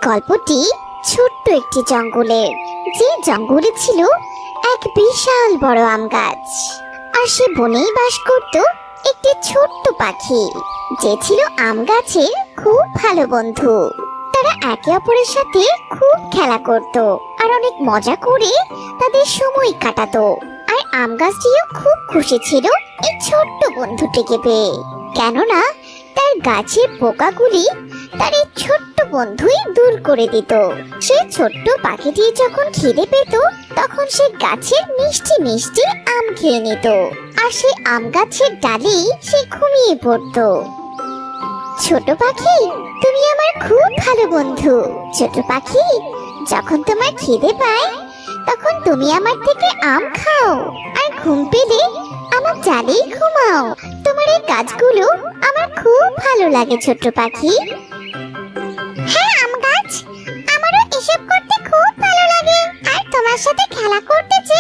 গল্পটি ছোট্ট একটি জঙ্গলের, যে জঙ্গলে ছিল এক বিশাল বড় আম গাছ। আর সে বনেই বাস করত একটি ছোট্ট পাখি, যে ছিল আম গাছের খুব ভালো বন্ধু। তারা একে অপরের সাথে খুব খেলা করত আর অনেক মজা করে তাদের সময় কাটাতো। আর আম গাছটিও খুব খুশি ছিল এই ছোট্ট বন্ধুটিকে পেয়ে, কেননা তার গাছের পোকাগুলি তার এই ছোট্ট বন্ধুই দূর করে দিত। সে ছোট্ট পাখিটি যখন খিদে পেত তখন সে গাছের মিষ্টি মিষ্টি আম খেয়ে নিত, আর সে আম গাছের ডালেই সে ঘুমিয়ে পড়তো। ছোট পাখি, তুমি আমার খুব ভালো বন্ধু। ছোট পাখি, যখন তোমার খিদে পায় তখন তুমি আমার থেকে আম খাও, আর ঘুম পেলে আমার ডালেই ঘুমাও। তোমার এই কাজগুলো আমার খুব ভালো লাগে ছোট্ট পাখি। হ্যাঁ আম গাছ, আমারও এসব করতে খুব ভালো লাগে, আর তোমার সাথে খেলা করতে যে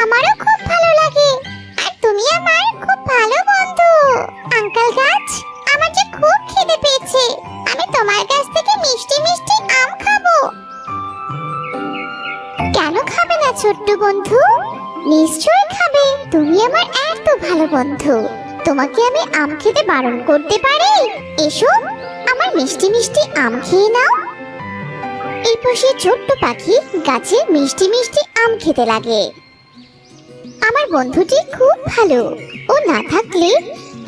আমারও খুব ভালো লাগে। আর তুমি আমার খুব ভালো বন্ধু। আঙ্কেল গাছ, আমার যে খুব খিদে পেয়েছে, আমি তোমার কাছ থেকে মিষ্টি মিষ্টি আম খাবো। কেন খাবে না ছোট্ট বন্ধু? নিশ্চয়ই খাবে, তুমি আমার এত ভালো বন্ধু। তোমাকে আমি আম খেতে বারণ করতে পারি? এসো, আমার মিষ্টি মিষ্টি আম খেয়ে নাও। এরপর সে ছোট্ট পাখি গাছে মিষ্টি মিষ্টি আম খেতে লাগে। আমার বন্ধুটি খুব ভালো, ও না থাকলে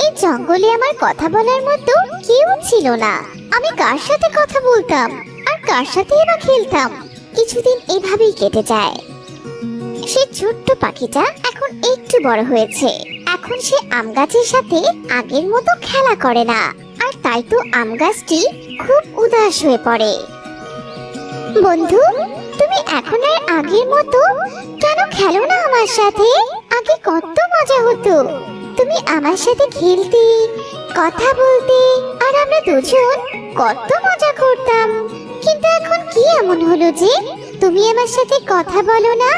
এই জঙ্গলে আমার কথা বলার মতো কেউ ছিল না। আমি কার সাথে কথা বলতাম আর কার সাথে বা খেলতাম? কিছুদিন এভাবেই কেটে যায়। সে ছোট্ট পাখিটা এখন একটু বড় হয়েছে। এখন সে আম গাছের সাথে আগের মতো খেলা করে না, আর তাই তো আম গাছটি খুব উদাস হয়ে পড়ে। বন্ধু, তুমি এখন আর আগের মতো কেন খেলো না আমার সাথে? আগে কত মজা হতো, তুমি আমার সাথে খেলতে, কথা বলতে, আর আমরা দুজন কত মজা করতাম। কিন্তু এখন কি এমন হলো যে তুমি আমার সাথে কথা বলো না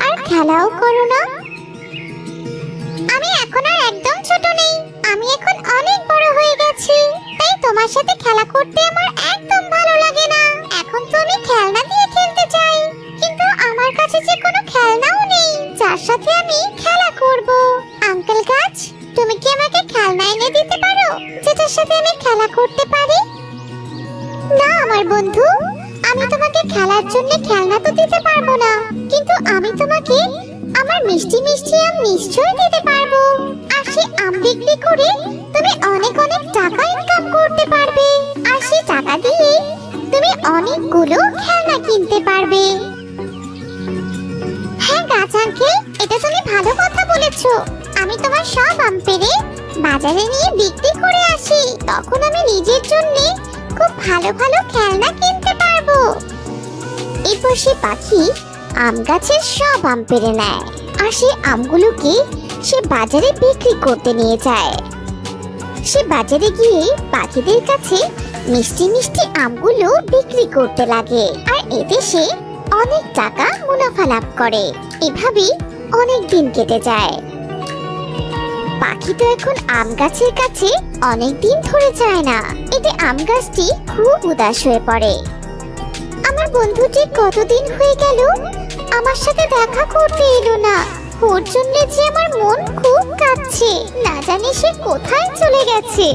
আর খেলাও করো না? আমি এখন আর একদম ছোট নেই, আমি এখন অনেক বড় হয়ে গেছি, তাই তোমার সাথে খেলা করতে আমার একদম ভালো লাগে না। এখন তো আমি খেলনা দিয়ে খেলতে চাই, কিন্তু আমার কাছে যে কোনো খেলনাও নেই যার সাথে আমি খেলা করব। আঙ্কেল গাছ, তুমি কি আমাকে খেলনা এনে দিতে পারো যেটার সাথে আমি খেলা করতে পারি? না আমার বন্ধু, আমি তোমাকে খেলার জন্য খেলনা তো দিতে পারবো না, কিন্তু আমি তোমাকে আমার মিষ্টি মিষ্টি আম নিশ্চয়ই দিতে পারবো। আর সেই আম বিক্রি করে তুমি অনেক অনেক টাকা ইনকাম করতে পারবে, আর সেই টাকা দিয়ে তুমি অনেকগুলো খেলনা কিনতে পারবে। হ্যাঁ গাছ আঙ্কেল, এটা তুমি ভালো কথা বলেছো। আমি তোমার সব আম পেড়ে বাজারে নিয়ে বিক্রি করে আসি, তখন আমি নিজের জন্য খুব ভালো ভালো খেলনা কিনতে পারবো। এরপর সে পাখি আম গাছের সব আম পেড়ে নেয়, আর সেই আমগুলোকে সে বাজারে বিক্রি করতে নিয়ে যায়। সে বাজারে গিয়ে পাখিদের কাছে মিষ্টি মিষ্টি আমগুলো বিক্রি করতে লাগে, আর এতে সে অনেক টাকা মুনাফা লাভ করে। এভাবেই অনেক দিন কেটে যায়। পাখি তো এখন আম গাছের কাছে অনেক দিন ধরে যায় না, এতে আম গাছটি খুব উদাস হয়ে পড়ে। আমার বন্ধুটি কতদিন হয়ে গেল আমার সাথে দেখা করতে এলো না, ওর জন্য যে আমার মন খুব কাঁদছে, না জানি সে কোথায় চলে গেছে।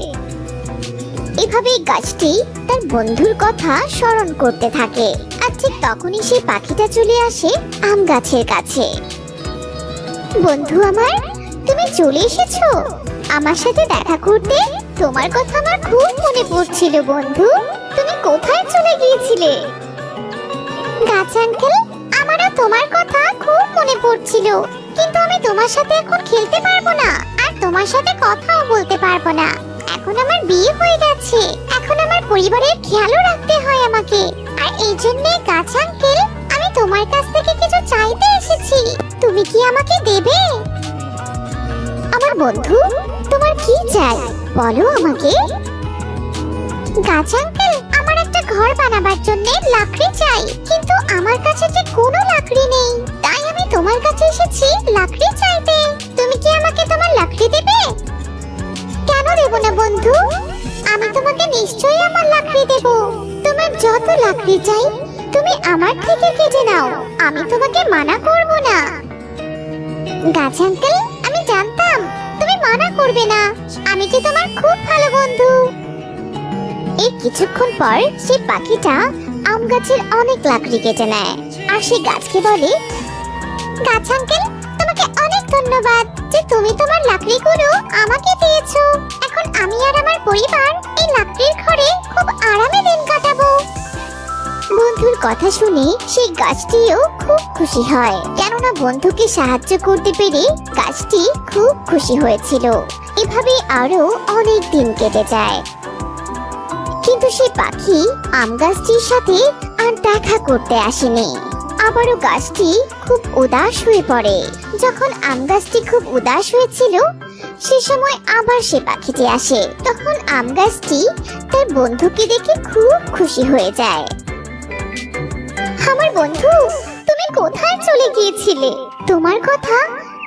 এভাবে গাছটি তার বন্ধুর কথা স্মরণ করতে থাকে, আর ঠিক তখনই সেই পাখিটা চলে আসে আম গাছের কাছে। বন্ধু আমার, তুমি চলে এসেছো আমার সাথে দেখা করতে? তোমার কথা আমার খুব মনে পড়ছিল বন্ধু, তুমি কোথায় চলে গিয়েছিলে? গাছ আঙ্কেল, আমারও তোমার কথা খুব মনে পড়ছিল, কিন্তু আমি তোমার সাথে এখন খেলতে পারবো না, আর তোমার সাথে কথাও বলতে পারবো না। এখন আমার বিয়ে হয়ে গেছে, এখন আমার পরিবারের খেয়ালও রাখতে হয় আমাকে, আর এই জন্যে গাছ আঙ্কেল আমি তোমার কাছ থেকে কিছু চাইতে এসেছি, তুমি কি আমাকে দেবে? আমার বন্ধু, তোমার কি চাই বলো আমাকে। গাছ আঙ্কেল, আমার একটা ঘর বানাবার জন্য লাকড়ি চাই, কিন্তু আমার কাছে যে কোনো লাকড়ি নেই, তাই আমি তোমার কাছে এসেছি লাকড়ি চাইতে। তুমি কি আমাকে তোমার লাকড়ি দেবে? কেন দেব না বন্ধু, আমি তোমাকে নিশ্চয়ই আমার লাকড়ি দেব। তোমার যত লাকড়ি চাই তুমি আমার থেকে কেটে নাও, আমি তোমাকে মানা করব না। গাছ আঙ্কেল, আমি জানতাম তুমি মানা করবে না, আমি যে তোমার খুব ভালো বন্ধু। এই কিছুক্ষণ পর সে পাখিটা আম গাছের অনেক লাকড়ি কেটে নেয় আর সে গাছকে বলে, গাছ আঙ্কেল, তোমাকে অনেক ধন্যবাদ যে তুমি তোমার লাকড়িগুলো আমাকে দিয়েছো। এখন আমি আর আমার পরিবার এই লাকড়ির ঘরে খুব আরামে দিন কাটাবো। বন্ধুর কথা শুনে সেই গাছটিও খুব খুশি হয়, কেননা বন্ধুকে সাহায্য করতে পেরে গাছটি খুব খুশি হয়েছিল। এভাবে আরো অনেক দিন কেটে যায়, কিন্তু সে পাখি আম গাছটির সাথে আর দেখা করতে আসেনি। আবারও গাছটি খুব উদাস হয়ে পড়ে। যখন আম গাছটি খুব উদাস হয়েছিল সে সময় আবার সে পাখিটি আসে। তখন আম গাছটি তার বন্ধুকে দেখে খুব খুশি হয়ে যায়। আমার বন্ধু, তুমি কোথায় চলে গিয়েছিলে? তোমার কথা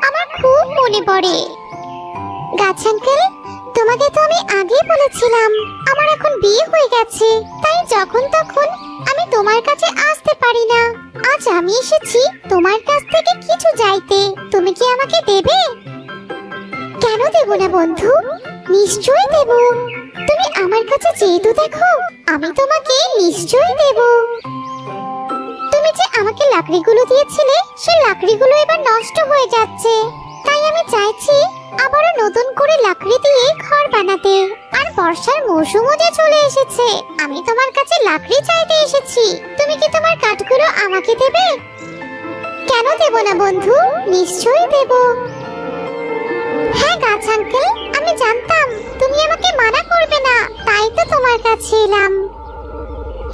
আমার খুব মনে পড়ে। গাছ আঙ্কেল, তোমাকে তো আমি আগে বলেছিলাম আমার এখন বিয়ে হয়ে গেছে, তাই যখন তখন আমি তোমার কাছে আসতে পারি না। আজ আমি এসেছি তোমার কাছ থেকে কিছু চাইতে, তুমি কি আমাকে দেবে? কেন দেব না বন্ধু, নিশ্চয়ই দেব। তুমি আমার কাছে চেয়ে তো দেখো, আমি তোমাকে নিশ্চয়ই দেব। তুমি যে আমাকে লাকড়িগুলো দিয়েছিলে সে লাকড়িগুলো এবার নষ্ট হয়ে যাচ্ছে, তাই আমি চাইছি আবারও নতুন করে লাকড়ি দিয়ে ঘর বানাতে। আর বর্ষার মৌসুমও যে চলে এসেছে, আমি তোমার কাছে লাকড়ি চাইতে এসেছি, তুমি কি তোমার কাঠগুলো আমাকে দেবে? কেন দেব না বন্ধু, নিশ্চয়ই দেব। হ্যাঁ গাছ আঙ্কেল, আমি জানতাম তুমি আমাকে মানা করবে না, তাই তো তোমার কাছে এলাম।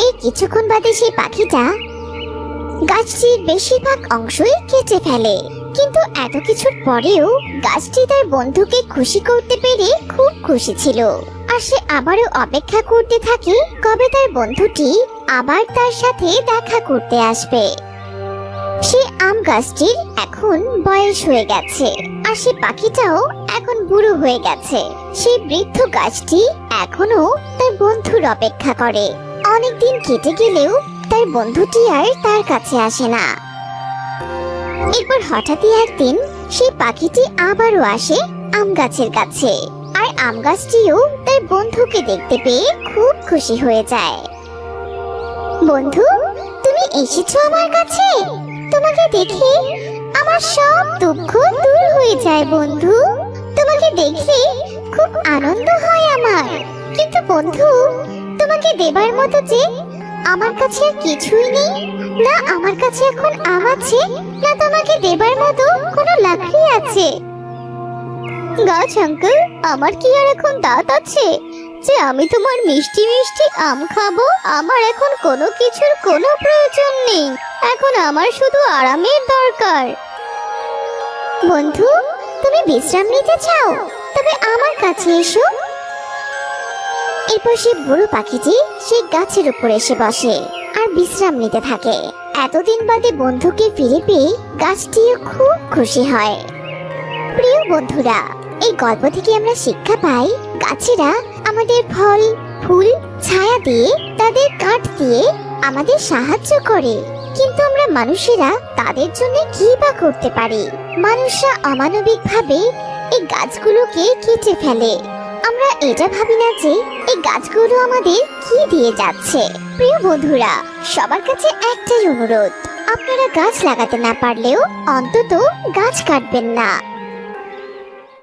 এই কিছুক্ষণ বাদে সেই পাখিটা গাছটির বেশিরভাগ অংশই কেটে ফেলে, কিন্তু এত কিছুর পরেও গাছটি তার বন্ধুকে খুশি করতে পেরে খুব খুশি ছিল। আর সে আবারও অপেক্ষা করতে থাকে কবে তার বন্ধুটি আবার তার সাথে দেখা করতে আসবে। সে আম গাছটির এখন বয়স হয়ে গেছে আর সে পাখিটাও এখন বুড়ো হয়ে গেছে। সেই বৃদ্ধ গাছটি এখনো তার বন্ধুর অপেক্ষা করে। অনেকদিন কেটে গেলেও তার বন্ধুটি আর তার কাছে আসে না। এরপর হঠাৎই একদিন সেই পাখিটি আবারও আসে আম গাছের কাছে, আর আম গাছটিও তার বন্ধুকে দেখতে পেয়ে খুব খুশি হয়ে যায়। বন্ধু, তুমি এসেছো আমার কাছে, তোমাকে দেখে আমার সব দুঃখ দূর হয়ে যায় বন্ধু। তোমাকে দেখলে খুব আনন্দ হয় আমার। কিন্তু বন্ধু, তোমাকে দেবার মতো যে আমার কাছে আর কিছুই নেই, না আমার কাছে এখন আম আছে, না তোমাকে দেবার মতো কোনো লাকড়ি আছে। গাছ আঙ্কেল, আমার কি আর এখন দাঁত আছে যে আমি তোমার মিষ্টি মিষ্টি আম খাবো? আমার এখন কোনো কিছুর কোনো প্রয়োজন নেই, এখন আমার শুধু আরামের দরকার। বন্ধু, তুমি বিশ্রাম নিতে চাও? তবে আমার কাছে এসো। এরপর সে বুড়ো পাখিটি সেই গাছের উপর এসে বসে আর বিশ্রাম নিতে থাকে। এতদিন বাদে বন্ধুকে ফিরে পেয়ে গাছটিও খুব খুশি হয়। প্রিয় বন্ধুরা, এই গল্প থেকে আমরা শিক্ষা পাই গাছেরা আমাদের ফল ফুল ছায়া দিয়ে তাদের কাঠ দিয়ে আমাদের সাহায্য করে, কিন্তু আমরা মানুষেরা তাদের জন্য কি বা করতে পারি? মানুষরা অমানবিক ভাবে এই গাছগুলোকে কেটে ফেলে। আমরা এটা ভাবি না যে এই গাছগুলো আমাদের কি দিয়ে যাচ্ছে। প্রিয় বন্ধুরা, সবার কাছে একটাই অনুরোধ, আপনারা গাছ লাগাতে না পারলেও অন্তত গাছ কাটবেন না।